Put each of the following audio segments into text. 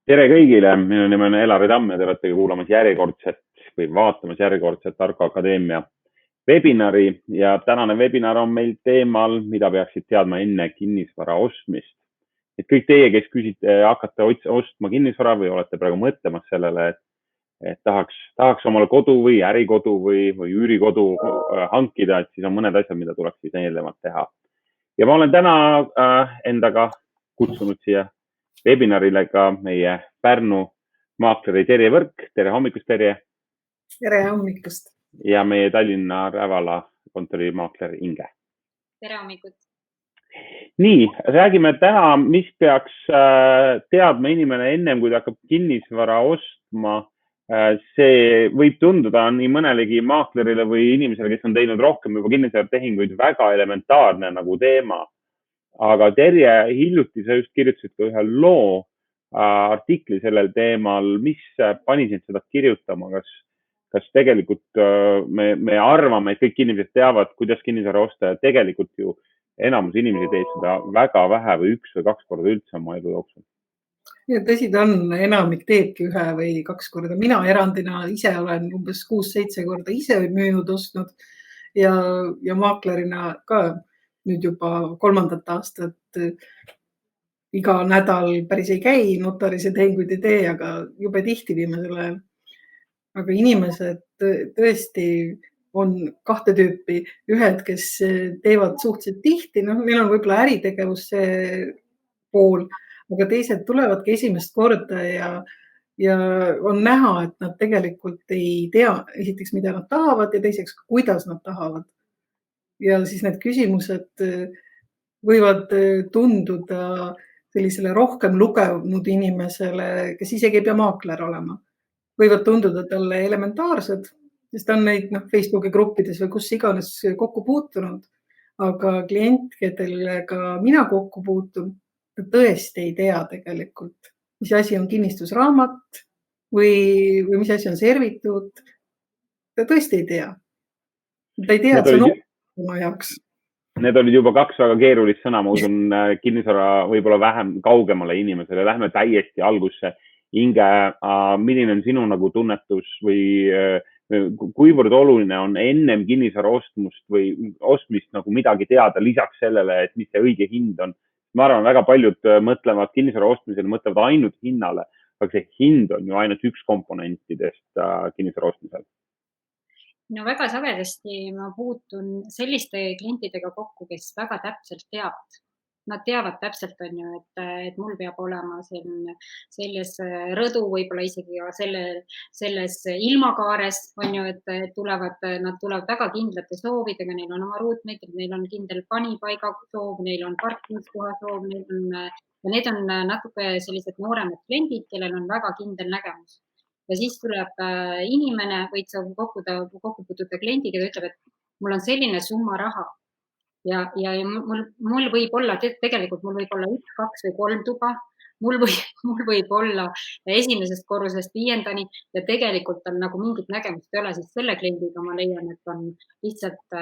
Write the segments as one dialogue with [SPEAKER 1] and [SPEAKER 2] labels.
[SPEAKER 1] Tere kõigile, minu nimi on Elari Tamm ja te olete kuulamas järjekordset või vaatamas järjekordset Tarko Akadeemia webinari ja tänane webinar on meil teemal, mida peaksid teadma enne kinnisvara ostmist. Et kõik teie, kes küsite, hakkate ostma kinnisvara või olete praegu mõtlemas sellele, et tahaks omale kodu või ärikodu või üürikodu hankida, et siis on mõned asjad, mida tuleks siis eelnevalt teha. Ja ma olen täna endaga kutsunud siia webinarile ka meie Pärnu maakleri Terje Võrk. Tere hommikust, Terje!
[SPEAKER 2] Tere hommikust!
[SPEAKER 1] Ja meie Tallinna Rävala kontori maakler Inge.
[SPEAKER 3] Tere hommikut!
[SPEAKER 1] Nii, räägime täna, mis peaks teadma inimene ennem, kui ta hakkab kinnisvara ostma. See võib tunduda nii mõnelegi maaklerile või inimesele, kes on teinud rohkem juba kinnisvaratehinguid, väga elementaarne nagu teema. Aga Terje, hiljuti sa just kirjutasid ka ühe loo artikli sellel teemal, mis pani sind seda kirjutama, kas tegelikult me arvame, et kõik inimesed teavad, kuidas kinnisvara osta ja tegelikult ju enamus inimesi teeb seda väga vähe või 1 või 2 korda üldse oma elu jooksul.
[SPEAKER 2] Ja tõsi ta on, enamik teebki 1 või 2 korda. Mina erandina ise olen umbes 6-7 korda ise müünud ostnud ja maaklerina ka nüüd juba 3. aastat iga nädal päris ei käi, notarise tehinguid ei tee, aga jube tihti viimasel ajal. Aga inimesed tõesti on 2 tüüpi. Ühed, kes teevad suhteliselt tihti, neil on võib-olla äritegevus see pool, aga teised tulevadki esimest korda ja on näha, et nad tegelikult ei tea esiteks, mida nad tahavad ja teiseks, kuidas nad tahavad. Ja siis need küsimused võivad tunduda sellisele rohkem lugenud inimesele, kes isegi ei pea maakler olema. Võivad tunduda talle elementaarsed, sest on neid Facebooki gruppides või kus iganes kokku puutunud. Aga klient, kellega mina kokku puutun, ta tõesti ei tea tegelikult, mis asi on kinnistusraamat või mis asi on servitud. Ta tõesti ei tea. Ta ei tea, et see on oma jaoks.
[SPEAKER 1] Need olid juba 2 väga keerulist sõna, ma usun kinnisvara võib-olla vähem kaugemale inimesele. Lähme täiesti algusse. Inge, milline on sinu nagu tunnetus või kuivõrd oluline on ennem kinnisvara ostmist nagu midagi teada lisaks sellele, et mis see õige hind on? Ma arvan, väga paljud mõtlevad kinnisvara ostmisel, mõtlevad ainult hinnale, aga see hind on ju ainult üks komponentidest kinnisvara ostmisel.
[SPEAKER 3] No väga sagedasti ma puutun selliste klientidega kokku, kes väga täpselt teavad. Nad teavad täpselt, et mul peab olema selles rõdu, võib-olla isegi selles ilmakaares, et nad tulevad väga kindlate soovidega, neil on oma ruutmeetrid, neil on kindel panipaiga soov, neil on parkimiskoha soov, need on natuke sellised nooremad kliendid, kellel on väga kindel nägemus. Ja siis tuleb inimene, võid sa kokku puutuda kliendiga ja ütleb, et mul on selline summa raha. Ja mul võib olla, tegelikult mul võib olla 1, 2 või 3 tuba, mul võib olla esimesest korrusest 5. ja tegelikult on nagu mingit nägemust ei ole, siis selle kliendiga ma leian, et on lihtsalt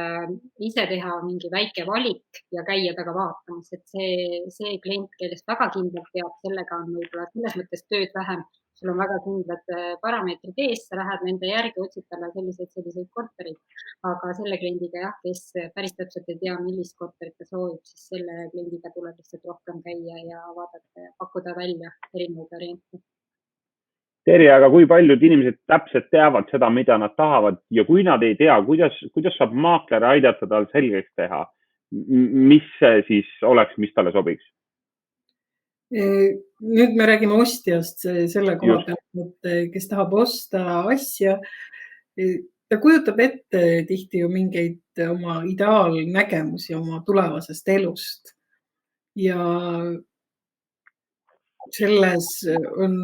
[SPEAKER 3] ise teha mingi väike valik ja käia taga vaatamas, et see klient, kellest väga kindlalt teab, sellega on võib-olla selles mõttes tööd vähem. Sul on väga kindlad parameetrid ees, sa lähed nende järgi, otsid talle selliseid korterid, aga selle kliendiga, kes päris täpselt ei tea, millist korterit ta soovib, siis selle kliendiga tuleb lihtsalt rohkem käia ja vaadata ja pakkuda välja erinevaid variante.
[SPEAKER 1] Terje, aga kui paljud inimesed täpselt teavad seda, mida nad tahavad ja kui nad ei tea, kuidas saab maakler aidata tal selgeks teha, mis see siis oleks, mis talle sobiks?
[SPEAKER 2] Nüüd me räägime ostjast selle koha pealt, et kes tahab osta asja, ta kujutab ette tihti ju mingeid oma ideaalnägemusi oma tulevasest elust. Ja selles on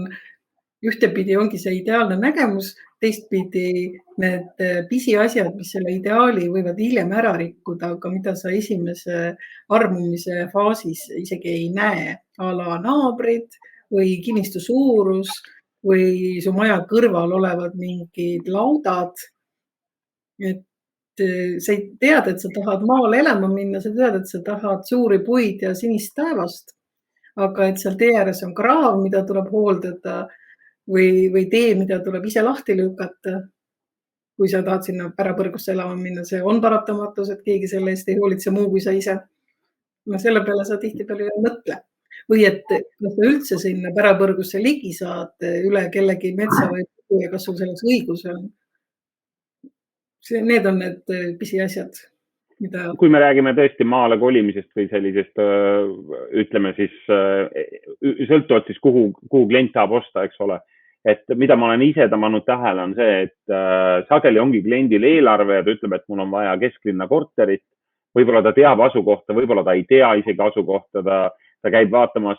[SPEAKER 2] ühtepidi ongi see ideaalne nägemus, teistpidi need pisiasjad, mis selle ideaali võivad hiljem ära rikkuda, aga mida sa esimese armumise faasis isegi ei näe, a la naabrid või kinnistu suurus või su maja kõrval olevad mingid laudad. Et sa tead, et sa tahad maale elama minna, sa tead, et sa tahad suuri puid ja sinist taevast, aga et seal tee ääres on kraav, mida tuleb hooldada või tee, mida tuleb ise lahti lükata. Kui sa tahad sinna pärapõrgusse elama minna, see on paratamatus, et keegi selle eest ei hoolitse muu kui sa ise. No selle peale sa tihtipeale ei mõtle. Või et kas sa üldse sinna pärapõrgusse ligi saad üle kellegi metsa või ja kas sul selleks õigus on. Need on need pisiasjad, mida.
[SPEAKER 1] Kui me räägime tõesti maale kolimisest või sellisest, ütleme siis, sõltuvalt siis kuhu klient tahab osta, eks ole. Et mida ma olen ise pannud tähele on see, et sageli ongi kliendil eelarve ja ta ütleb, et mul on vaja kesklinna korterit. Võib-olla ta teab asukohta, võib-olla ta ei tea isegi asukohta, ta käib vaatamas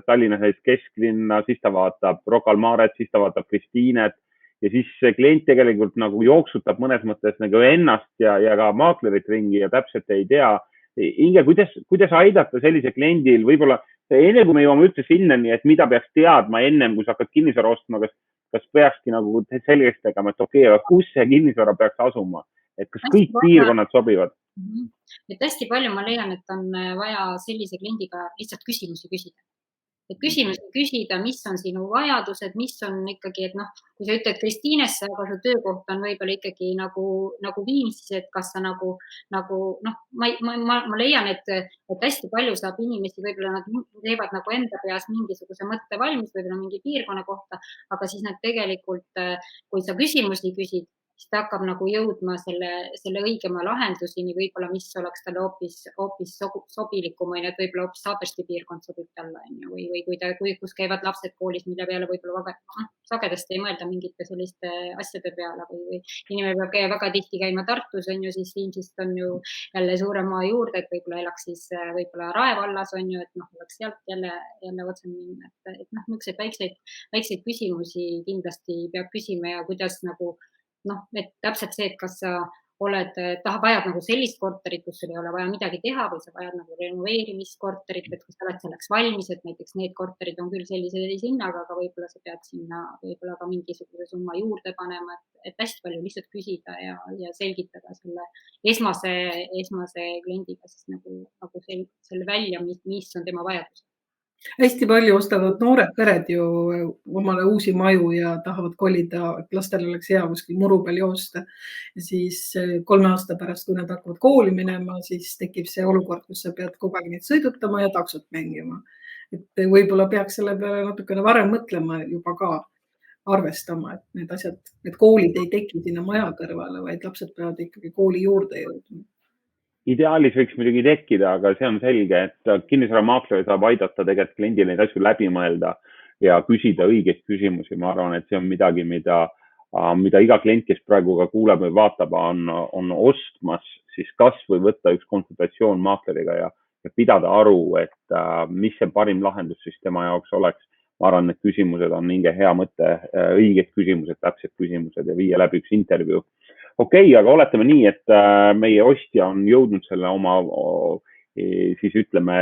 [SPEAKER 1] Tallinnas kesklinna, siis ta vaatab Rocca al Maret, siis ta vaatab Kristiinet ja siis see klient tegelikult nagu jooksutab mõnes mõttes nagu ennast ja ka maaklerit ringi ja täpselt ei tea. Inge, kuidas aidata sellise kliendil võib-olla enne, kui me jõuame üldse sinnani, et mida peaks teadma ennem, kui sa hakkad kinnisvara ostma, kas peakski nagu selgeks tegema, et okei, kus see kinnisvara peaks asuma, et kas kõik piirkonnad sobivad?
[SPEAKER 3] Et hästi palju ma leian, et on vaja sellise kliendiga lihtsalt küsimusi küsida. Et küsimusi küsida, mis on sinu vajadused, mis on ikkagi, et kui sa ütled Kristiinesse, aga su töökoht on võib-olla ikkagi nagu Viimsis, et kas sa ma leian, et hästi palju saab inimesi, võib-olla nad teevad nagu enda peas mingisuguse mõtte valmis, võib-olla mingi piirkonna kohta, aga siis nad tegelikult, kui sa küsimusi küsid, siis ta hakkab nagu jõudma selle õigema lahendusini, võib-olla mis oleks talle hoopis sobilikum, et võib-olla hoopis Haabersti piirkond sobib talle, või kus käivad lapsed koolis, mille peale võib-olla sagedasti ei mõelda mingite selliste asjade peale, või inimene peab väga tihti käima Tartus, siis Viimsist on ju jälle suurema juurde, et võib-olla elaks siis võib-olla Rae vallas, et oleks sealt jälle otse minna, et niisuguseid väikseid küsimusi kindlasti peab küsima ja kuidas et täpselt see, et kas sa vajad nagu sellist korterit, kus sul ei ole vaja midagi teha või sa vajad nagu renoveerimiskorterit, et kui sa oled selleks valmis, et näiteks need korterid on küll sellise hinnaga, aga võib-olla sa pead sinna võib-olla ka mingisuguse summa juurde panema, et hästi palju lihtsalt küsida ja selgitada selle esmase kliendiga siis nagu selle välja, mis on tema vajadus.
[SPEAKER 2] Hästi palju ostavad noored pered ju omale uusi maju ja tahavad kolida, et lastel oleks hea kuskil muru peal joosta. Ja siis 3 aasta pärast, kui nad hakkavad kooli minema, siis tekib see olukord, kus sa pead kogu aeg neid sõidutama ja taksot mängima. Et võib-olla peaks selle peale natukene varem mõtlema juba ka arvestama, et need asjad, et koolid ei teki sinna maja kõrvale, vaid lapsed peavad ikkagi kooli juurde jõudma.
[SPEAKER 1] Ideaalis võiks muidugi tekkida, aga see on selge, et kinnisvaramaakler saab aidata tegelikult kliendil neid asju läbi mõelda ja küsida õigeid küsimusi. Ma arvan, et see on midagi, mida iga klient, kes praegu ka kuuleb või vaatab, on ostmas, siis kas või võtta üks konsultatsioon maakleriga ja pidada aru, et mis see parim lahendus siis tema jaoks oleks. Ma arvan, et küsimused on mingi hea mõte, õiged küsimused, täpsed küsimused ja viia läbi üks intervjuu. Okei, aga oletame nii, et meie ostja on jõudnud selle oma, siis ütleme,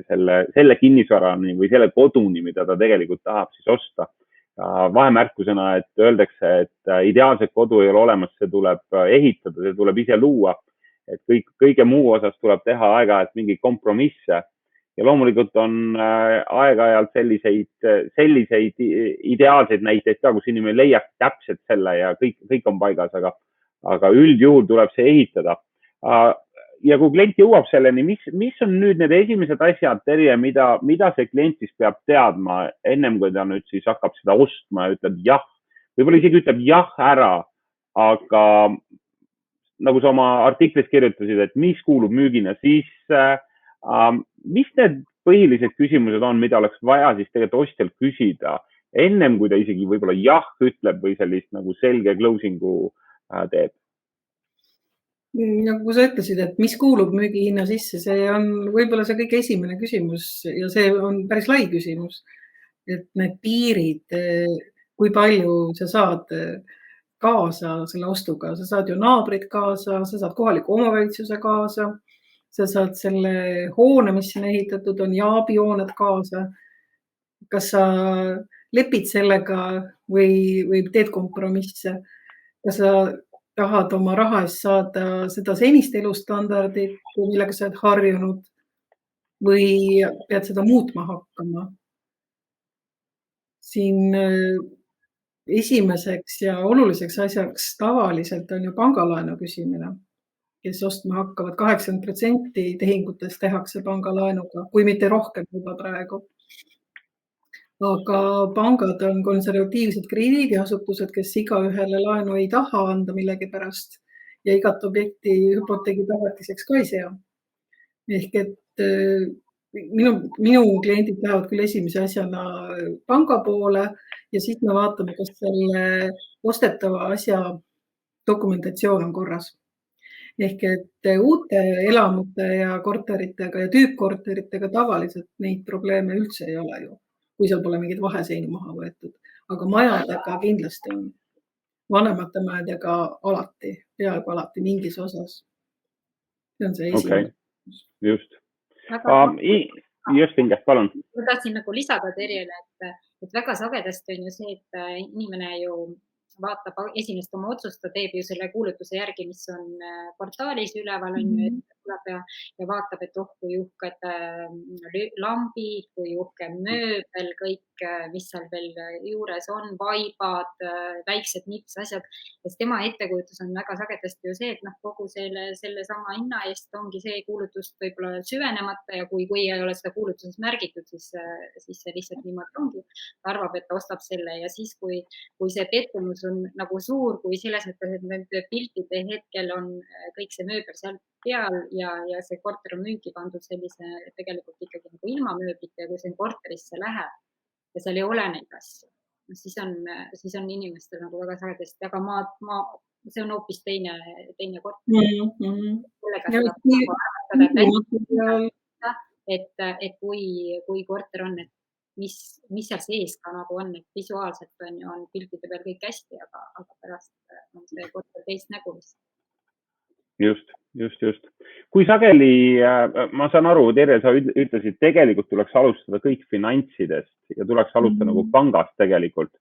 [SPEAKER 1] selle kinnisvarani või selle koduni, mida ta tegelikult tahab siis osta. Vahemärkusena, et öeldakse, et ideaalset kodu ei ole olemas, see tuleb ehitada, see tuleb ise luua. Et kõige muu osas tuleb teha aeg-ajalt mingi kompromisse. Ja loomulikult on aeg-ajalt selliseid ideaalseid näiteid ka, kus inimene leiab täpselt selle ja kõik on paigas, aga üldjuhul tuleb see ehitada. Ja kui klient jõuab selleni, mis on nüüd need esimesed asjad, Terje, mida see klient siis peab teadma ennem, kui ta nüüd siis hakkab seda ostma ja ütleb jah, võib-olla isegi ütleb jah ära, aga nagu sa oma artiklis kirjutasid, et mis kuulub müügina, siis mis need põhilised küsimused on, mida oleks vaja siis tegelikult ostjal küsida ennem, kui ta isegi võib-olla jah ütleb või sellist nagu selge closing'u teeb?
[SPEAKER 2] Nagu sa ütlesid, et mis kuulub müügihinna sisse, see on võib-olla see kõige esimene küsimus ja see on päris lai küsimus. Et need piirid, kui palju sa saad kaasa selle ostuga, sa saad ju naabrid kaasa, sa saad kohaliku omavalitsuse kaasa, sa saad selle hoone, mis siin ehitatud on, ja abihooned kaasa. Kas sa lepid sellega või teed kompromisse? Kas sa tahad oma raha eest saada seda senist elustandardit, millega sa oled harjunud? või pead seda muutma hakkama. Siin esimeseks ja oluliseks asjaks tavaliselt on ju pangalaenu küsimine, kes ostma hakkavad. 80% tehingutest tehakse pangalaenuga, kui mitte rohkem juba praegu. Aga pangad on konservatiivsed krediidiasutused, kes igaühele laenu ei taha anda millegipärast ja igat objekti hüpoteegi tagatiseks ka ei sea. Ehk et minu kliendid lähevad küll esimese asjana panga poole ja siis me vaatame, kas selle ostetava asja dokumentatsioon on korras. Ehk et uute elamute ja korteritega ja tüüpkorteritega tavaliselt neid probleeme üldse ei ole ju, kui seal pole mingid vaheseinu maha võetud. Aga majadega kindlasti on. Vanemate majadega alati, peaaegu alati mingis osas. See on see esimene.
[SPEAKER 1] Just. Just Inge, palun.
[SPEAKER 3] Ma tahtsin nagu lisada Terjele, et väga sagedasti on ju see, et inimene ju vaatab esimest oma otsust, ta teeb ju selle kuulutuse järgi, mis on portaalis üleval, on ju, et tuleb ja vaatab, et kui uhked lambid, kui uhke mööbel, kõik, mis seal veel juures on, vaibad, väiksed nipsasjad. Sest tema ettekujutus on väga sagedasti ju see, et kogu selle sama hinna eest ongi see kuulutust võib-olla süvenemata ja kui ei ole seda kuulutuses märgitud, siis see lihtsalt niimoodi ongi. Ta arvab, et ta ostab selle ja siis, kui see pettumus on nagu suur, kui selles mõttes, et nende piltide hetkel on kõik see mööbel seal peal ja see korter on müüki pandud sellise tegelikult ikkagi nagu ilma mööblita ja kui see korterisse läheb ja seal ei ole neid asju, siis on inimestel nagu väga sagedasti, aga see on hoopis teine korter. Et kui korter on, et mis seal sees ka nagu on, et visuaalselt on piltide peal kõik hästi, aga pärast on see korter teist nägu.
[SPEAKER 1] Just. Kui sageli, ma saan aru, Terje, sa ütlesid, tegelikult tuleks alustada kõik finantsidest ja tuleks alustada nagu pangast tegelikult.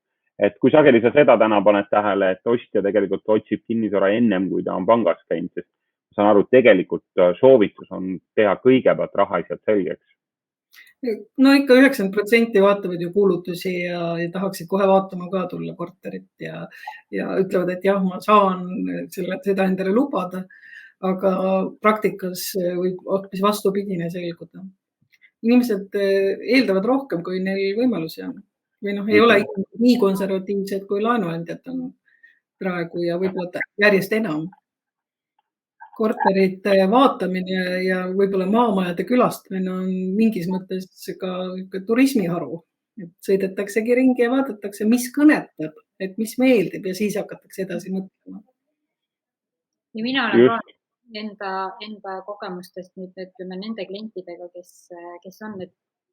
[SPEAKER 1] Et kui sageli sa seda täna paned tähele, et ostja tegelikult otsib kinnisvara ennem, kui ta on pangas käinud, sest ma saan aru, tegelikult soovitus on teha kõigepealt rahaasjad selgeks.
[SPEAKER 2] No ikka 90% vaatavad ju kuulutusi ja tahaksid kohe vaatama ka tulla korterit ja ütlevad, et jah, ma saan seda endale lubada, aga praktikas võib hoopis vastupidine selguda. Inimesed eeldavad rohkem, kui neil võimalusi on. Või ei ole nii konservatiivsed, kui laenuandjad on praegu ja võib-olla järjest enam. Korterite vaatamine ja võib-olla maamajade külastamine on mingis mõttes ka turismiharu. Sõidetaksegi ringi ja vaadatakse, mis kõnetab, et mis meeldib ja siis hakatakse edasi mõtlema.
[SPEAKER 3] Ja mina olen ka enda kogemustest nüüd, ütleme nende klientidega, kes on,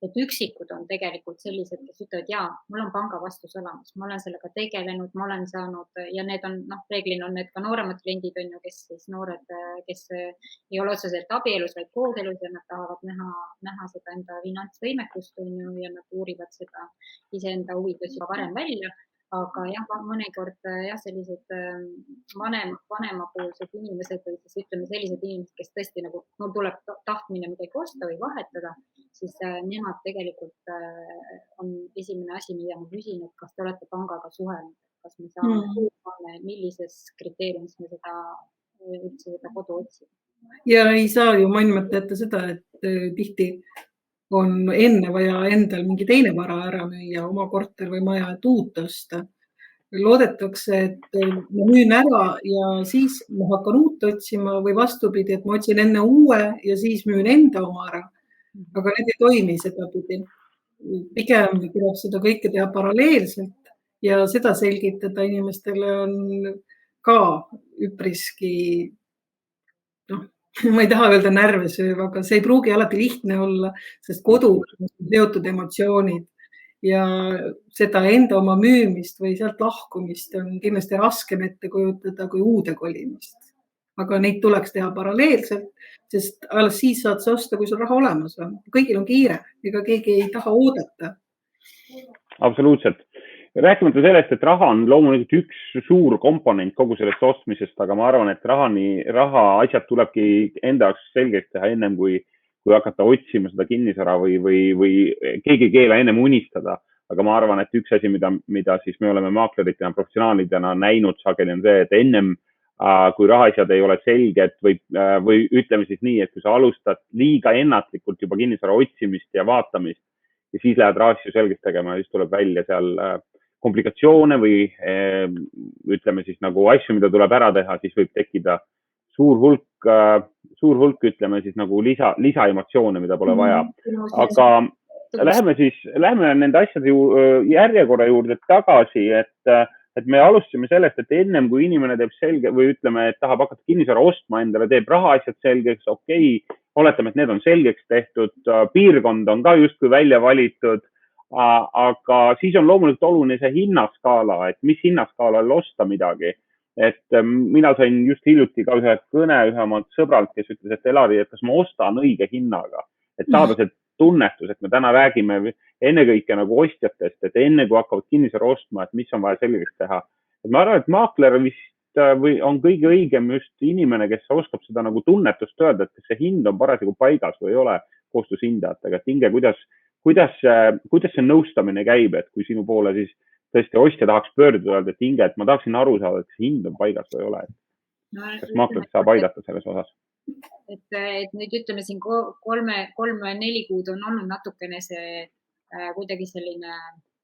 [SPEAKER 3] et üksikud on tegelikult sellised, kes ütlevad, jaa, mul on panga vastus olemas, ma olen sellega tegelenud, ma olen saanud ja need on, reeglina on need ka nooremad kliendid, on ju, kes noored, kes ei ole otseselt abielus, vaid kooselus ja nad tahavad näha seda enda finantsvõimekust, on ju, ja nad uurivad seda iseenda huvides juba varem välja. Aga jah, mõnikord sellised vanemapoolsed inimesed või siis ütleme sellised inimesed, kes tõesti nagu mul tuleb tahtmine midagi osta või vahetada, siis nemad tegelikult on esimene asi, mida ma küsin, et kas te olete pangaga suhelnud, kas me saame, millises kriteeriumis me üldse seda kodu otsime.
[SPEAKER 2] Ja ei saa ju mainimata jätta seda, et tihti on enne vaja endal mingi teine vara ära müüa, oma korter või maja, et uut osta. Loodetakse, et ma müün ära ja siis ma hakkan uut otsima või vastupidi, et ma otsin enne uue ja siis müün enda oma ära. Aga need ei toimi sedapidi. Pigem tuleb seda kõike teha paralleelselt ja seda selgitada inimestele on ka üpriski ma ei taha öelda närvesööv, aga see ei pruugi alati lihtne olla, sest kodu on seotud emotsioonid ja seda enda oma müümist või sealt lahkumist on kindlasti raskem ette kujutada kui uude kolimist. Aga neid tuleks teha paralleelselt, sest alles siis saad sa osta, kui sul raha olemas on. Kõigil on kiire, ega keegi ei taha oodata.
[SPEAKER 1] Absoluutselt. Rääkimata sellest, et raha on loomulikult üks suur komponent kogu sellest ostmisest, aga ma arvan, et raha asjad tulebki enda jaoks selgeks teha ennem, kui kui hakata otsima seda kinnisvara või keegi ei keela ennem unistada. Aga ma arvan, et üks asi, mida siis me oleme maakleritena, professionaalidena näinud sageli on see, et ennem kui rahaasjad ei ole selged või ütleme siis nii, et kui sa alustad liiga ennatlikult juba kinnisvara otsimist ja vaatamist ja siis lähed rahaasju selgeks tegema ja siis tuleb välja seal komplikatsioone või ütleme siis nagu asju, mida tuleb ära teha, siis võib tekkida suur hulk, ütleme siis nagu lisaemotsioone, mida pole vaja. Aga lähme nende asjade järjekorra juurde tagasi, et me alustasime sellest, et ennem kui inimene teeb selge või ütleme, et tahab hakata kinnisvara ostma endale, teeb rahaasjad selgeks, oletame, et need on selgeks tehtud, piirkond on ka justkui välja valitud, aga siis on loomulikult oluline see hinnaskaala, et mis hinnaskaalal osta midagi. Et mina sain just hiljuti ka ühe kõne ühe oma sõbralt, kes ütles, et Elari, et kas ma ostan õige hinnaga, et saada see tunnetus, et me täna räägime ennekõike nagu ostjatest, et enne kui hakkavad kinnisvara ostma, et mis on vaja selgeks teha. Et ma arvan, et maakler vist on kõige õigem just inimene, kes oskab seda nagu tunnetust öelda, et kas see hind on parasjagu paigas või ei ole koostöös hindajatega. Et Inge, kuidas see nõustamine käib, et kui sinu poole siis tõesti ostja tahaks pöörduda, et Inge, et ma tahaksin aru saada, et see hind on paigas või ei ole. Kas maakler saab aidata selles osas?
[SPEAKER 3] Et nüüd ütleme siin 3-4 kuud on olnud natukene see kuidagi selline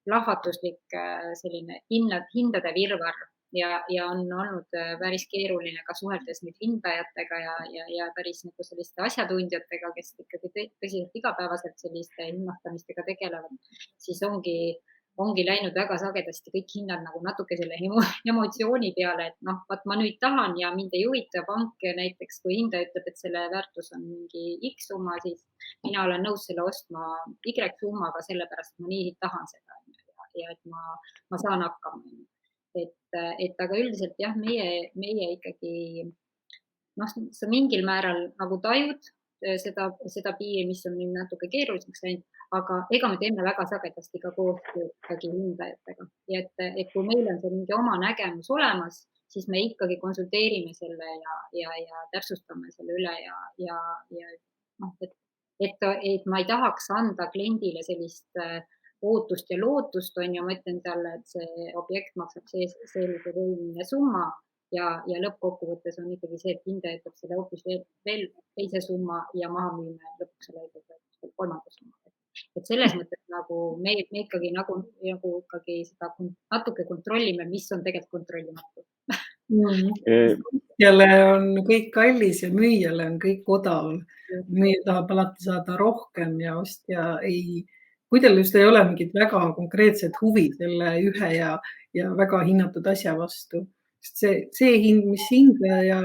[SPEAKER 3] lahvatuslik selline hindade virvar ja on olnud päris keeruline ka suheldes nüüd hindajatega ja päris nagu selliste asjatundjatega, kes ikkagi tõsiselt igapäevaselt selliste hinnastamistega tegelevad, siis ongi läinud väga sagedasti kõik hinnad nagu natuke selle emotsiooni peale, et vaat ma nüüd tahan ja mind ei huvita pank näiteks, kui hindaja ütleb, et selle väärtus on mingi X summa, siis mina olen nõus selle ostma Y summaga, sellepärast ma nii tahan seda ja et ma saan hakkama. Et aga üldiselt jah, meie ikkagi, sa mingil määral nagu tajud seda piiri, mis on nüüd natuke keeruliseks läinud, aga ega me teeme väga sagedasti ka koostööd ikkagi hindajatega. Ja et kui meil on see mingi oma nägemus olemas, siis me ikkagi konsulteerime selle ja täpsustame selle üle et ma ei tahaks anda kliendile sellist ootust ja lootust, ma ütlen talle, et see objekt maksab sellise summa ja lõppkokkuvõttes on ikkagi see, et hindaja ütleb selle hoopis veel teise summa ja maha müüme lõpuks selle kolmanda summa. Et selles mõttes nagu me ikkagi nagu seda natuke kontrollime, mis on tegelikult kontrollimatu.
[SPEAKER 2] Ostjale on kõik kallis ja müüjale on kõik odav. Müüja tahab alati saada rohkem ja ostja kui teil just ei ole mingit väga konkreetset huvi selle ühe ja väga hinnatud asja vastu. See hind, mis hindaja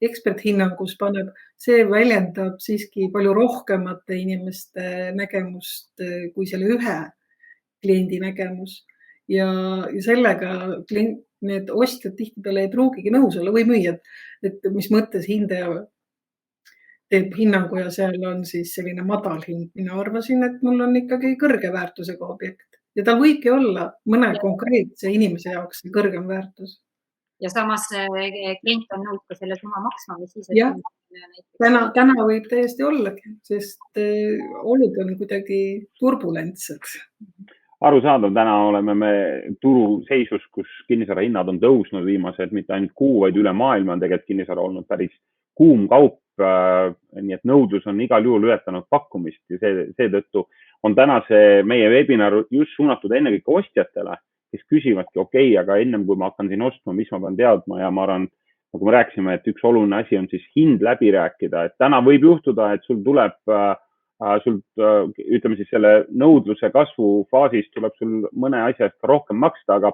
[SPEAKER 2] eksperthinnangus paneb, see väljendab siiski palju rohkemate inimeste nägemust kui selle ühe kliendi nägemus. Ja sellega need ostjad tihtipeale ei pruugigi nõus olla või müüjad, et mis mõttes hindaja teeb hinnangu ja seal on siis selline madal hind. Mina arvasin, et mul on ikkagi kõrge väärtusega objekt ja tal võibki olla mõne konkreetse inimese jaoks kõrgem väärtus.
[SPEAKER 3] Ja samas klient on nõus ka selle summa maksma, mis siis...
[SPEAKER 2] Jah, täna võib täiesti ollagi, sest olud on kuidagi turbulentsed.
[SPEAKER 1] Arusaadav, täna oleme me turu seisus, kus kinnisvara hinnad on tõusnud viimased mitte ainult kuu, vaid üle maailma on tegelikult kinnisvara olnud päris kuum kaup, nii et nõudlus on igal juhul ületanud pakkumist ja seetõttu on täna see meie webinar just suunatud ennekõike ostjatele, kes küsivadki, aga ennem kui ma hakkan siin ostma, mis ma pean teadma ja ma arvan, nagu me rääkisime, et üks oluline asi on siis hind läbi rääkida, et täna võib juhtuda, et sul tuleb, ütleme siis selle nõudluse kasvu faasis tuleb sul mõne asja eest rohkem maksta, aga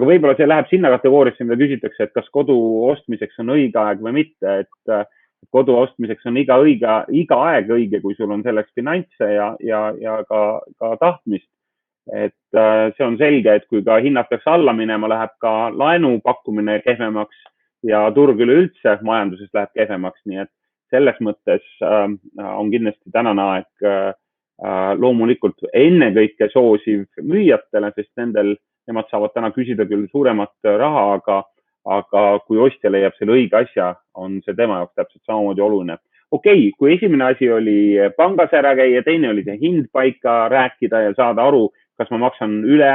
[SPEAKER 1] võib-olla see läheb sinna kategooriasse, mida küsitakse, et kas kodu ostmiseks on õige aeg või mitte, et kodu ostmiseks on iga aeg õige, kui sul on selleks finantse ja ka tahtmist. Et see on selge, et kui ka hinnad peaks alla minema, läheb ka laenu pakkumine kehvemaks ja turg üleüldse majanduses läheb kehvemaks, nii et selles mõttes on kindlasti tänane aeg loomulikult ennekõike soosiv müüjatele, sest nemad saavad täna küsida küll suuremat raha, aga kui ostja leiab selle õige asja, on see tema jaoks täpselt samamoodi oluline. okei, kui esimene asi oli pangas ära käia, teine oli see hind paika rääkida ja saada aru, kas ma maksan üle,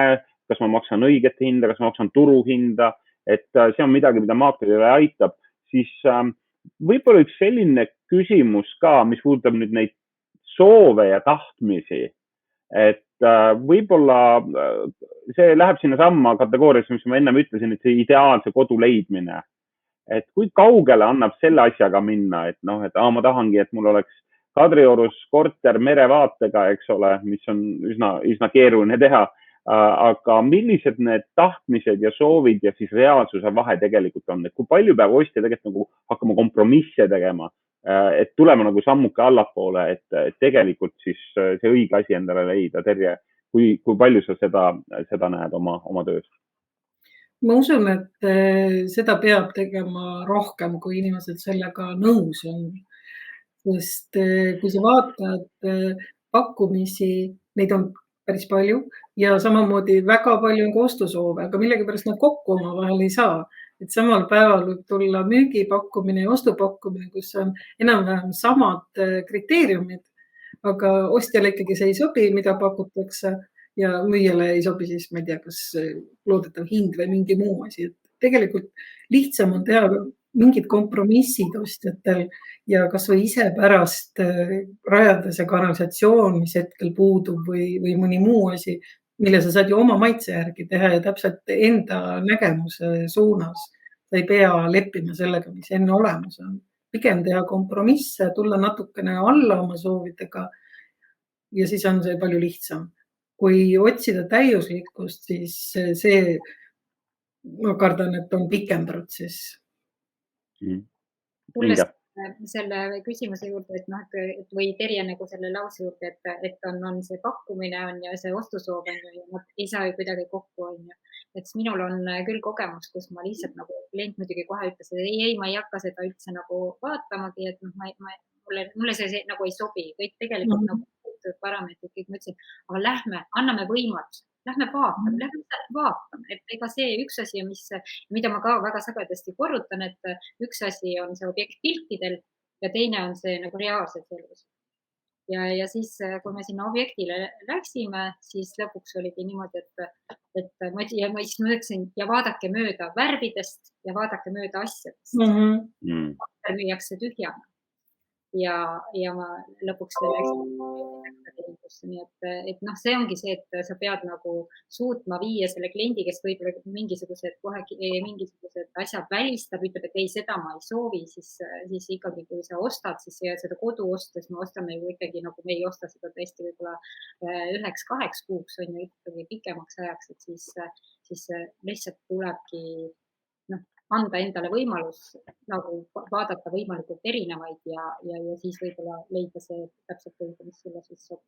[SPEAKER 1] kas ma maksan õiget hinda, kas ma maksan turuhinda, et see on midagi, mida maaklerile aitab, siis võib-olla üks selline küsimus ka, mis puudutab nüüd neid soove ja tahtmisi, et võib-olla see läheb sinna samma kategooriasse, mis ma ennem ütlesin, et see ideaalse kodu leidmine. Et kui kaugele annab selle asjaga minna, et noh, et ma tahangi, et mul oleks Kadriorus korter merevaatega, eks ole, mis on üsna keeruline teha. Aga millised need tahtmised ja soovid ja siis reaalsuse vahe tegelikult on, et kui palju peab ostja tegelikult nagu hakkama kompromisse tegema, et tulema nagu sammuke allapoole, et tegelikult siis see õige asi endale leida. Terje, kui palju sa seda näed oma töös?
[SPEAKER 2] Ma usun, et seda peab tegema rohkem, kui inimesed sellega nõus on. Sest kui sa vaatad pakkumisi, neid on päris palju ja samamoodi väga palju on ka ostusoove, aga millegipärast nad kokku omavahel ei saa. Et samal päeval võib tulla müügipakkumine ja ostupakkumine, kus on enam-vähem samad kriteeriumid, aga ostjale ikkagi see ei sobi, mida pakutakse ja müüjale ei sobi siis, ma ei tea, kas loodetav hind või mingi muu asi. Et tegelikult lihtsam on teha mingid kompromissid ostjatel ja kas või ise pärast rajada see kanalisatsioon, mis hetkel puudub või mõni muu asi, mille sa saad ju oma maitse järgi teha ja täpselt enda nägemuse suunas. Sa ei pea leppima sellega, mis enne olemas on. Pigem teha kompromisse, tulla natukene alla oma soovidega ja siis on see palju lihtsam. Kui otsida täiuslikkust, siis see, ma kardan, et on pikem protsess.
[SPEAKER 3] Tulles selle küsimuse juurde, et või Terje nagu selle lause juurde, et on see pakkumine on ja see ostusoov on ja nad ei saa ju kuidagi kokku on ju. Et minul on küll kogemus, kus ma lihtsalt nagu klient muidugi kohe ütles, et ei, ma ei hakka seda üldse nagu vaatamagi, et mulle see nagu ei sobi, kõik tegelikult nagu parameetrid, kõik ma ütlesin, aga lähme, anname võimaluse. Lähme vaatame, et ega see üks asi, mida ma ka väga sagedasti korrutan, et üks asi on see objekt piltidel ja teine on see nagu reaalselt elus. Ja siis, kui me sinna objektile läksime, siis lõpuks oligi niimoodi, et ma ütlesin ja vaadake mööda värvidest ja vaadake mööda asjadest. Müüakse tühjana. Ja ma lõpuks läksin, nii et see ongi see, et sa pead nagu suutma viia selle kliendi, kes võib-olla mingisugused asjad välistab, ütleb, et ei, seda ma ei soovi, siis ikkagi, kui sa ostad, siis seda kodu ostes me ostame ju ikkagi nagu me ei osta seda tõesti võib-olla 1-2 kuuks on ju ikkagi pikemaks ajaks, et siis lihtsalt tulebki anda endale võimalus nagu vaadata võimalikult erinevaid ja siis võib-olla leida see täpselt õige, mis sulle siis sobib.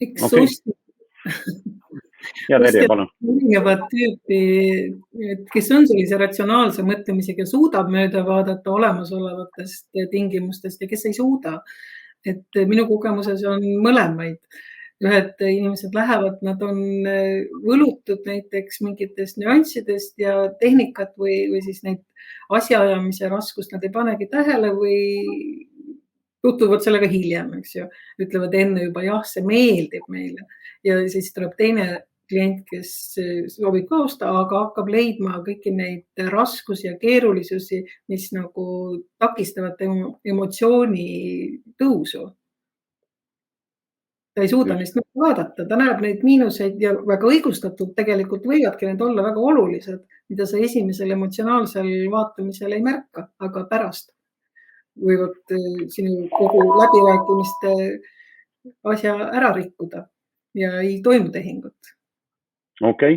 [SPEAKER 2] Eks erinevad tüüpi, kes on sellise ratsionaalse mõtlemisega, suudab mööda vaadata olemasolevatest tingimustest ja kes ei suuda. Et minu kogemuses on mõlemaid. Ühed inimesed lähevad, nad on võlutud näiteks mingitest nüanssidest ja tehnikat või siis neid asjaajamise raskust nad ei panegi tähele või tutvuvad sellega hiljem, eks ju. Ütlevad enne juba, jah, see meeldib meile. Ja siis tuleb teine klient, kes soovib ka osta, aga hakkab leidma kõiki neid raskusi ja keerulisusi, mis nagu takistavad emotsiooni tõusu. Ta ei suuda neist vaadata, ta näeb neid miinuseid ja väga õigustatud tegelikult võivadki need olla väga olulised, mida sa esimesel emotsionaalsel vaatamisel ei märka, aga pärast võivad sinu kogu läbirääkimiste asja ära rikkuda ja ei toimu tehingut.
[SPEAKER 1] Okei,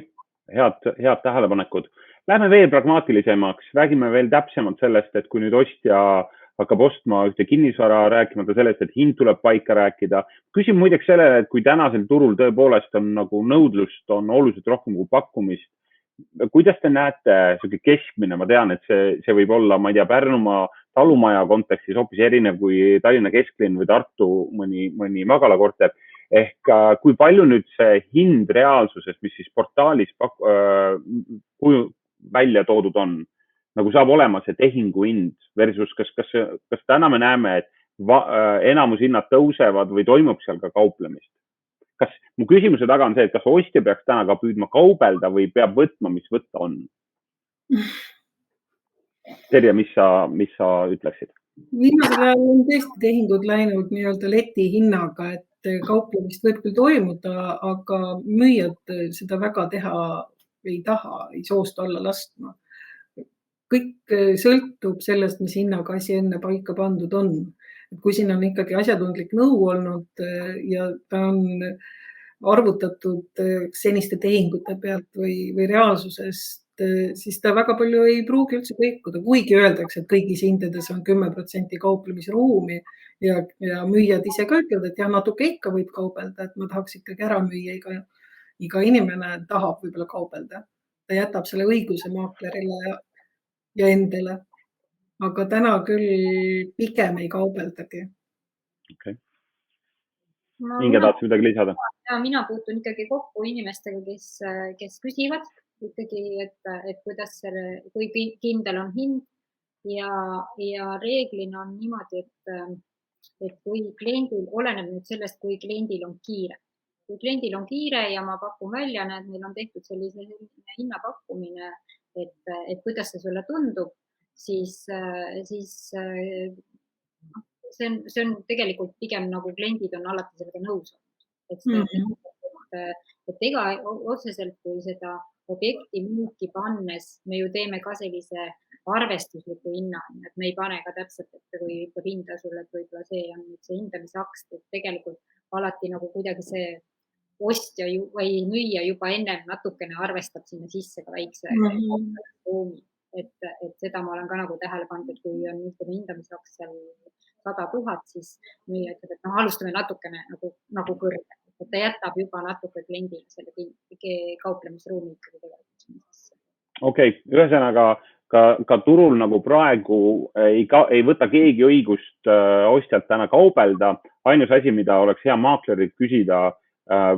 [SPEAKER 1] head tähelepanekud. Lähme veel pragmaatilisemaks, räägime veel täpsemalt sellest, et kui nüüd ostja hakkab ostma ühte kinnisvara, rääkimata sellest, et hind tuleb paika rääkida. Küsin muideks sellele, et kui tänasel turul tõepoolest on nagu nõudlust on oluliselt rohkem kui pakkumist, kuidas te näete selline keskmine, ma tean, et see võib olla, ma ei tea, Pärnumaa talumaja kontekstis hoopis erinev kui Tallinna kesklinn või Tartu mõni magalakorter. Ehk kui palju nüüd see hind reaalsuses, mis siis portaalis välja toodud on, nagu saab olema see tehingu hind versus kas täna me näeme, et enamus hinnad tõusevad või toimub seal ka kauplemist? Kas mu küsimuse taga on see, et kas ostja peaks täna ka püüdma kaubelda või peab võtma, mis võtta on? Terje, mis sa ütleksid?
[SPEAKER 2] Viimasel ajal on tõesti tehingud läinud nii-öelda leti hinnaga, et kauplemist võib küll toimuda, aga müüjad seda väga teha ei taha, ei soosta alla laskma. Kõik sõltub sellest, mis hinnaga asi enne paika pandud on. Kui siin on ikkagi asjatundlik nõu olnud ja ta on arvutatud seniste tehingute pealt või reaalsusest, siis ta väga palju ei pruugi üldse kõikuda, kuigi öeldakse, et kõigis hindades on 10% kauplemisruumi ja müüjad ise ka ütlevad, et jah, natuke ikka võib kaubelda, et ma tahaks ikkagi ära müüa, iga inimene tahab võib-olla kaubelda. Ta jätab selle õiguse maaklerile ja endale, aga täna küll pigem ei kaubeldagi.
[SPEAKER 1] Okay. Inge, tahad midagi lisada?
[SPEAKER 3] Mina puutun ikkagi kokku inimestega, kes küsivad ikkagi, et kuidas kui kindel on hind ja reeglina on niimoodi, et kui kliendil, oleneb nüüd sellest, kui kliendil on kiire. Kui kliendil on kiire ja ma pakun välja, et meil on tehtud sellise hinnapakkumine, et kuidas see sulle tundub, siis see on tegelikult pigem nagu kliendid on alati sellega nõus olnud. Et ega otseselt, kui seda objekti müüki pannes, me ju teeme ka sellise arvestusliku hinna, et me ei pane ka täpselt, et kui ütleb hinda sulle, et võib-olla see on see hindamisaks, et tegelikult alati nagu kuidagi see ostja või müüja juba ennem natukene arvestab sinna sisse ka väikse ruumi. Et seda ma olen ka nagu tähele pannud, et kui on hindamisaks seal 100 000, siis müüja ütleb, et alustame natukene nagu kõrge. Et ta jätab juba natuke kliendile selle kauplemisruumi ikkagi tegelikult.
[SPEAKER 1] Okei, ühesõnaga ka turul nagu praegu ei võta keegi õigust ostjalt täna kaubelda. Ainus asi, mida oleks hea maaklerilt küsida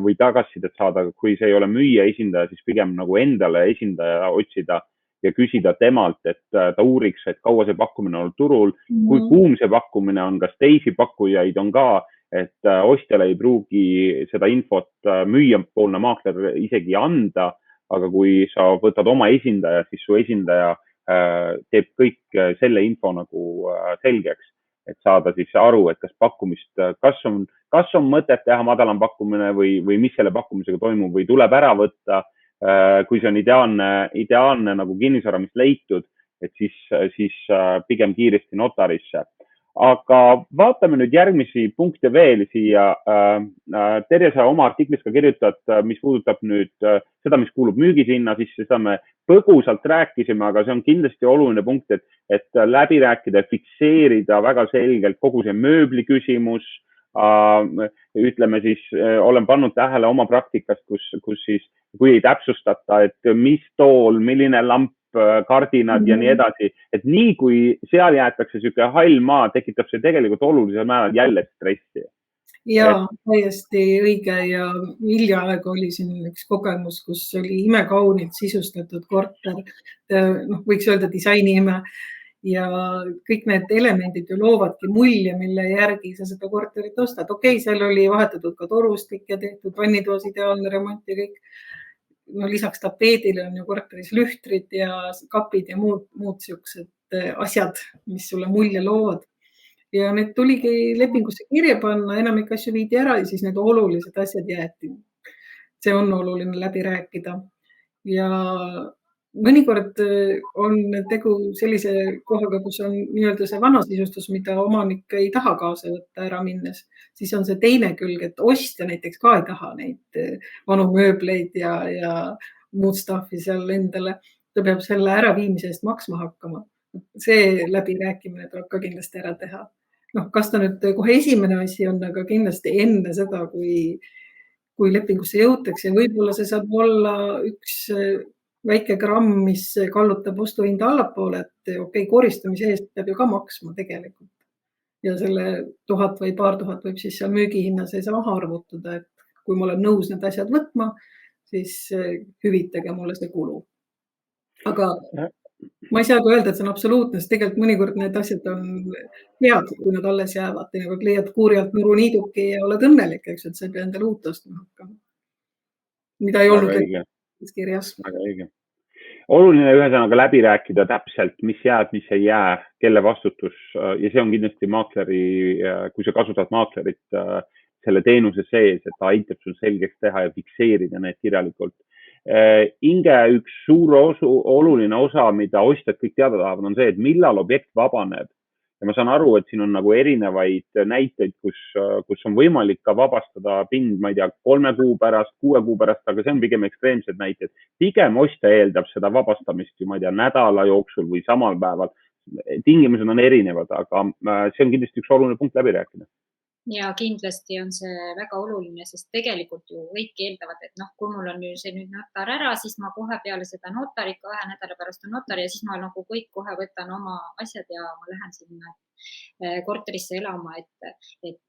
[SPEAKER 1] või tagasisidet saada, kui see ei ole müüja esindaja, siis pigem nagu endale esindaja otsida ja küsida temalt, et ta uuriks, et kaua see pakkumine on olnud turul, kui kuum see pakkumine on, kas teisi pakkujaid on ka, et ostjale ei pruugi seda infot müüjapoolne maakler isegi anda, aga kui sa võtad oma esindaja, siis su esindaja teeb kõik selle info nagu selgeks, et saada siis aru, et kas pakkumist, kas on mõtet teha madalam pakkumine või mis selle pakkumisega toimub või tuleb ära võtta. Kui see on ideaalne nagu kinnisvara, mis leitud, et siis pigem kiiresti notarisse. Aga vaatame nüüd järgmisi punkte veel siia. Terje, sa oma artiklis ka kirjutad, mis puudutab nüüd seda, mis kuulub müügisinna, siis seda me põgusalt rääkisime, aga see on kindlasti oluline punkt, et läbi rääkida, fikseerida väga selgelt kogu see mööbli küsimus. Ütleme siis, olen pannud tähele oma praktikast, kus siis, kui ei täpsustata, et mis tool, milline lamp, kardinad ja nii edasi, et nii kui seal jäetakse selline hall maa, tekitab see tegelikult olulisel määral jälle stressi.
[SPEAKER 2] Ja, täiesti õige ja hiljaaegu oli siin üks kogemus, kus oli imekaunilt sisustatud korter, võiks öelda disaini ime. Ja kõik need elemendid ju loovadki mulje, mille järgi sa seda korterit ostad. Okei, seal oli vahetatud ka torustik ja tehtud vannitoas ideaalne remont ja kõik. No, lisaks tapeedile on ju korteris lühtrid ja kapid ja muud siuksed asjad, mis sulle mulje loovad. Ja need tuligi lepingusse kirja panna, enamik asju viidi ära ja siis need olulised asjad jäeti. See on oluline läbi rääkida. Ja mõnikord on tegu sellise kohaga, kus on nii-öelda see vana sisustus, mida omanik ei taha kaasa võtta ära minnes. Siis on see teine külg, et ostja näiteks ka ei taha neid vanu mööbleid ja muud staffi seal endale. Ta peab selle äraviimise eest maksma hakkama. See läbirääkimine tuleb ka kindlasti ära teha. Kas ta nüüd kohe esimene asi on, aga kindlasti enne seda, kui lepingusse jõutakse. Võib-olla see saab olla üks väike gramm, mis kallutab ostuhinda allapoole, et okei, koristamise eest peab ju ka maksma tegelikult. Ja selle 1000 või paar tuhat võib siis seal müügihinna sees maha arvutada, et kui ma olen nõus need asjad võtma, siis hüvitage mulle see kulu. Aga ma ei saa ka öelda, et see on absoluutne, sest tegelikult mõnikord need asjad on head, kui nad alles jäävad. Teinekord leiad kuurjalt nuruniiduki ja oled õnnelik, eks, et sa ei pea endale uut ostma hakkama. Mida ei olnud
[SPEAKER 1] väga õige,
[SPEAKER 2] kirjas.
[SPEAKER 1] väga õige. Oluline ühesõnaga läbi rääkida täpselt, mis jääb, mis ei jää, kelle vastutus ja see on kindlasti maakleri, kui sa kasutad maaklerit selle teenuse sees, et ta aitab sul selgeks teha ja fikseerida need kirjalikult. Inge, üks suur oluline osa, mida ostjad kõik teada tahavad, on see, et millal objekt vabaneb. Ja ma saan aru, et siin on nagu erinevaid näiteid, kus on võimalik ka vabastada pind, ma ei tea, 3 kuu pärast, 6 kuu pärast, aga see on pigem ekstreemsed näited. Pigem ostja eeldab seda vabastamist ju, ma ei tea, nädala jooksul või samal päeval. Tingimused on erinevad, aga see on kindlasti üks oluline punkt läbi rääkida.
[SPEAKER 3] Ja kindlasti on see väga oluline, sest tegelikult ju kõik eeldavad, et kui mul on see nüüd notar ära, siis ma kohe peale seda notarit, 2 nädala pärast on notar ja siis ma nagu kõik kohe võtan oma asjad ja ma lähen sinna korterisse elama, et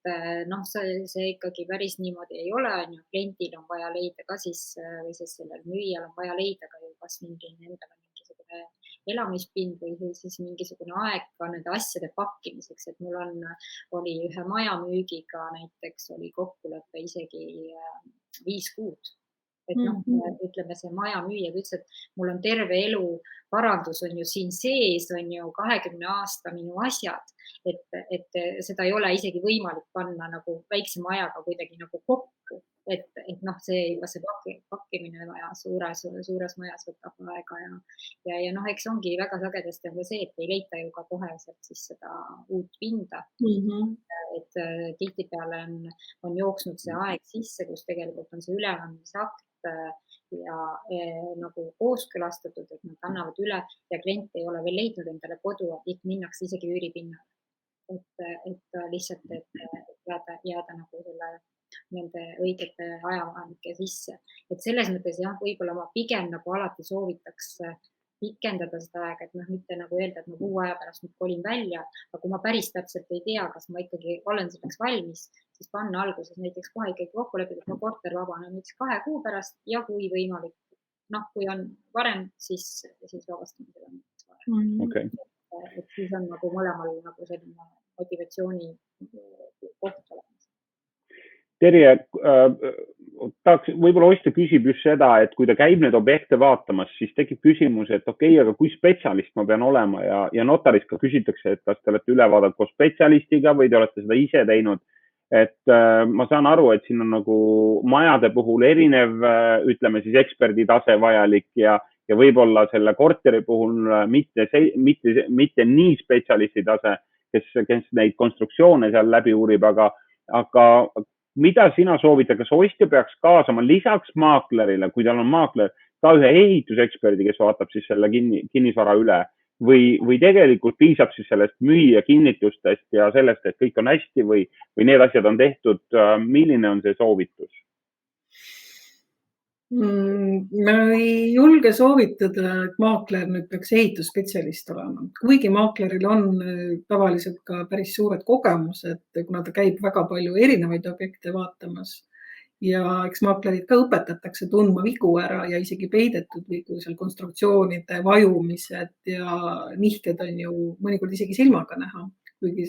[SPEAKER 3] see ikkagi päris niimoodi ei ole, on ju, klientil on vaja leida ka siis, või siis sellel müüjal on vaja leida ka ju kas endale mingisugune elamispind või siis mingisugune aeg ka nende asjade pakkimiseks, et mul oli ühe maja müügiga näiteks oli kokkulepe isegi 5 kuud. Et ütleme see maja müüja ütles, et mul on terve elu parandus on ju siin sees, on ju 20 aasta minu asjad, et seda ei ole isegi võimalik panna nagu väikse majaga kuidagi nagu kokku, et see pakkimine suures majas võtab aega ja eks ongi väga sagedasti on see, et ei leita ju ka kohe sealt siis seda uut pinda. Et tihtipeale on jooksnud see aeg sisse, kus tegelikult on see üleandmise akt ja nagu kooskõlastatud, et nad annavad üle ja klient ei ole veel leidnud endale kodu, et minnakse isegi üüripinnale. Et lihtsalt, et jääda nagu nende õigete ajavahemike sisse. Et selles mõttes jah, võib-olla ma pigem nagu alati soovitaks pikendada seda aega, et mitte nagu öelda, et ma 6 aja pärast nüüd kolin välja, aga kui ma päris täpselt ei tea, kas ma ikkagi olen selleks valmis, siis panna alguses näiteks kohe ikkagi kokkuleppida, et ma korter vabaneb näiteks 2 kuu pärast ja kui võimalik, kui on varem, siis vabastame seda näiteks varem.
[SPEAKER 1] Okay.
[SPEAKER 3] Et siis on nagu mõlemal nagu selline motivatsiooni koht olemas.
[SPEAKER 1] Terje, võib-olla ostja küsib just seda, et kui ta käib need objekte vaatamas, siis tekib küsimus, et okei, aga kui spetsialist ma pean olema ja notarist ka küsitakse, et kas te olete üle vaadanud koos spetsialistiga või te olete seda ise teinud. Et ma saan aru, et siin on nagu majade puhul erinev, ütleme siis eksperdi tase vajalik ja võib-olla selle korteri puhul mitte nii spetsialisti tase, kes neid konstruktsioone seal läbi uurib, aga mida sina soovitad, kas ostja peaks kaasama lisaks maaklerile, kui tal on maakler, ka ühe ehituseksperdi, kes vaatab siis selle kinnisvara üle või tegelikult piisab siis sellest müüja kinnitustest ja sellest, et kõik on hästi või need asjad on tehtud. Milline on see soovitus?
[SPEAKER 2] Ma ei julge soovitada, et maakler nüüd peaks ehitusspetsialist olema, kuigi maakleril on tavaliselt ka päris suured kogemused, kuna ta käib väga palju erinevaid objekte vaatamas ja eks maaklerid ka õpetatakse tundma vigu ära ja isegi peidetud vigu, seal konstruktsioonide vajumised ja nihked on ju mõnikord isegi silmaga näha, kuigi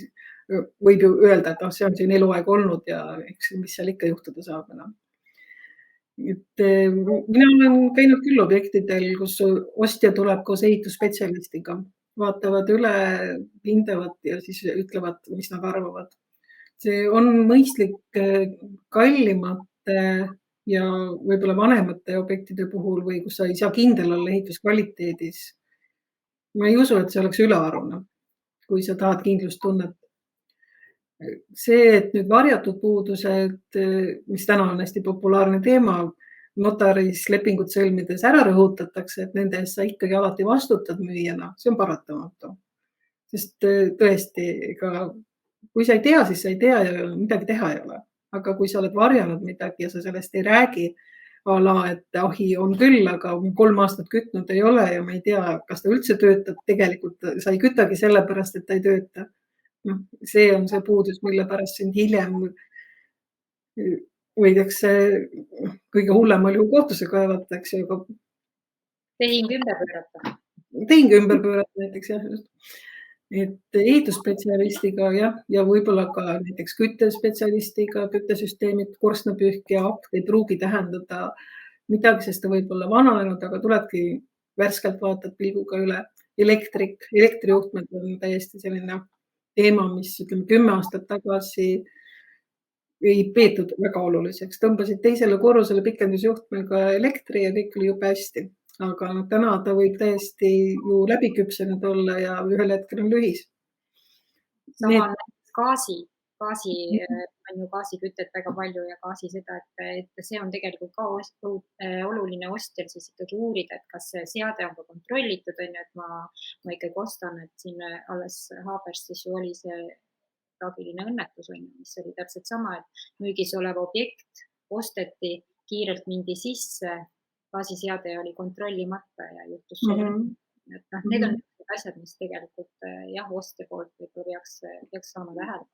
[SPEAKER 2] võib ju öelda, et see on siin eluaeg olnud ja eks mis seal ikka juhtuda saab enam. Et mina olen käinud küll objektidel, kus ostja tuleb koos ehitusspetsialistiga, vaatavad üle, hindavad ja siis ütlevad, mis nad arvavad. See on mõistlik kallimate ja võib-olla vanemate objektide puhul või kus sa ei saa kindel olla ehituskvaliteedis. Ma ei usu, et see oleks ülearune, kui sa tahad kindlustunnet. See, et nüüd varjatud puudused, mis täna on hästi populaarne teema, notaris lepingut sõlmides ära rõhutatakse, et nende eest sa ikkagi alati vastutad müüjana, see on paratamatu. Sest tõesti, kui sa ei tea, siis sa ei tea ja midagi teha ei ole. Aga kui sa oled varjanud midagi ja sa sellest ei räägi, et ahi on küll, aga 3 aastat kütnud ei ole ja ma ei tea, kas ta üldse töötab, tegelikult sa ei kütagi sellepärast, et ta ei tööta. See on see puudus, mille pärast sind hiljem võidakse kõige hullem oli kohtusse kaevata, eks ju.
[SPEAKER 3] Tehing ümber pöörata.
[SPEAKER 2] teingi ümber pöörata näiteks jah, just. Et ehitusspetsialistiga jah, ja võib-olla ka näiteks küttespetsialistiga, küttesüsteemid, korstnapühkija, akt ei pruugi tähendada midagi, sest ta võib olla vananenud, aga tuledki värskelt vaatad pilguga üle. Elektrijuhtmed on täiesti selline teema, mis ütleme 10 aastat tagasi ei peetud väga oluliseks. Tõmbasid teisele korrusele pikendusjuhtmega elektri ja kõik oli jube hästi. Aga täna ta võib täiesti ju läbiküpsenud olla ja ühel hetkel on lühis.
[SPEAKER 3] Sama on gaasi on ju gaasikütet väga palju ja gaasi seda, et see on tegelikult ka oluline ostjal siis ikkagi uurida, et kas see seade on ka kontrollitud, on ju, et ma ikkagi ostan, et siin alles Haaberstis ju oli see traagiline õnnetus, on ju, mis oli täpselt sama, et müügis olev objekt osteti, kiirelt mindi sisse, gaasiseade oli kontrollimata ja juhtus see. Et need on asjad, mis tegelikult jah, ostja poolt peaks saama tähele.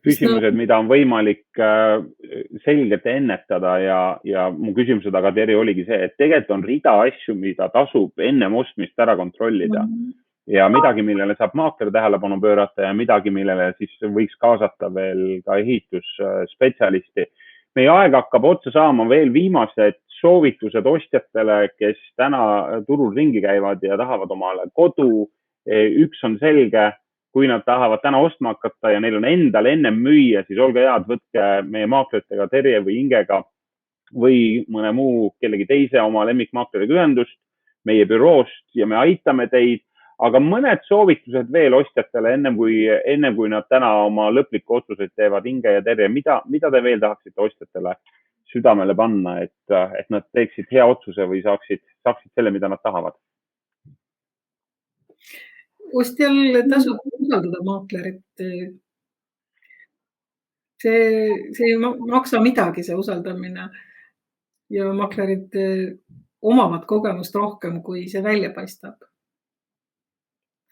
[SPEAKER 1] Küsimused, mida on võimalik selgelt ennetada ja mu küsimuse taga, Terje, oligi see, et tegelikult on rida asju, mida tasub ennem ostmist ära kontrollida ja midagi, millele saab maakler tähelepanu pöörata ja midagi, millele siis võiks kaasata veel ka ehitusspetsialisti. Meie aeg hakkab otsa saama, veel viimased soovitused ostjatele, kes täna turul ringi käivad ja tahavad omale kodu. Üks on selge, kui nad tahavad täna ostma hakata ja neil on endal ennem müüa, siis olge head, võtke meie maakleritega Terje või Ingega või mõne muu kellegi teise oma lemmikmaakleriga ühendust meie büroost ja me aitame teid. Aga mõned soovitused veel ostjatele ennem kui nad täna oma lõplikku otsuseid teevad. Inge ja Terje, mida te veel tahaksite ostjatele südamele panna, et nad teeksid hea otsuse või saaksid selle, mida nad tahavad?
[SPEAKER 2] Ostjal tasub usaldada maaklerit. See ei maksa midagi, see usaldamine. Ja maaklerid omavad kogemust rohkem, kui see välja paistab.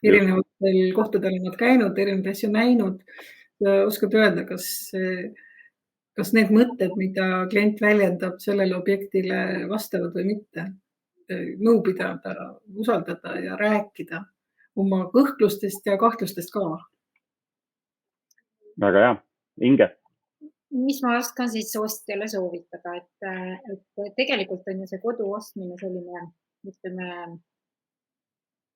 [SPEAKER 2] Erinevatel kohtadel on nad käinud, erinevaid asju näinud. Oskad öelda, kas need mõtted, mida klient väljendab sellele objektile vastavad või mitte. Nõu pidada, usaldada ja rääkida oma kõhklustest ja kahtlustest ka. Väga hea. Inge?
[SPEAKER 3] Mis ma oskan siis ostjale soovitada, et tegelikult on ju see kodu ostmine selline, ütleme,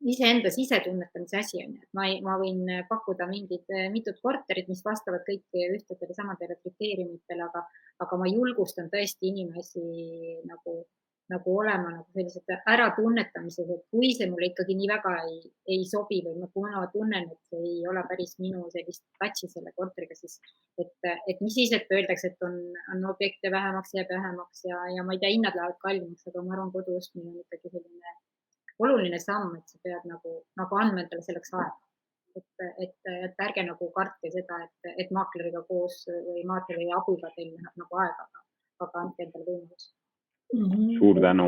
[SPEAKER 3] iseenda sisetunnetamise asi on, et ma võin pakkuda mitut korterit, mis vastavad kõik ühtedele samadele kriteeriumitele, aga ma julgustan tõesti inimesi nagu olema nagu sellised äratunnetamises, et kui see mulle ikkagi nii väga ei sobi või kui ma tunnen, et see ei ole päris minu sellist tatsi selle korteriga, siis et mis siis, et öeldakse, et on objekte vähemaks, jääb vähemaks ja ma ei tea, hinnad lähevad kallimaks, aga ma arvan, kodu ostmine on ikkagi selline oluline samm, et sa pead nagu andma endale selleks aega. Et ärge nagu kartke seda, et maakleriga koos või maakleri abiga teil läheb nagu aega, aga andke endale võimalus.
[SPEAKER 1] Suur tänu.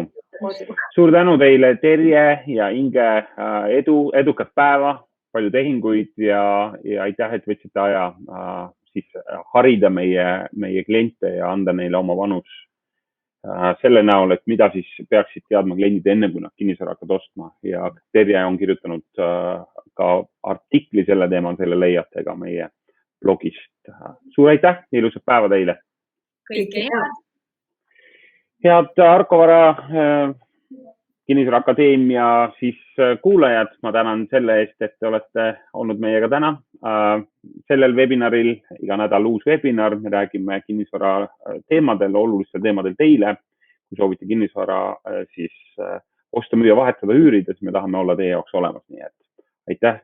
[SPEAKER 1] Suur tänu teile, Terje ja Inge, edukat päeva, palju tehinguid ja aitäh, et võtsite aja siis harida meie kliente ja anda neile oma vanus selle näol, et mida siis peaksid teadma kliendid enne, kui nad kinnisvara hakkavad ostma. Ja Terje on kirjutanud ka artikli selle teemal, selle leiate ka meie blogist. Suur aitäh ja ilusat päeva teile!
[SPEAKER 3] Kõike head!
[SPEAKER 1] Head Arko Vara Kinnisvara Akadeemia siis kuulajad, ma tänan selle eest, et te olete olnud meiega täna. Sellel webinaril, iga nädal uus webinar, me räägime kinnisvara teemadel, olulistel teemadel teile. Kui soovite kinnisvara siis osta, müüa, vahetada, üürida, siis me tahame olla teie jaoks olemas. Nii et aitäh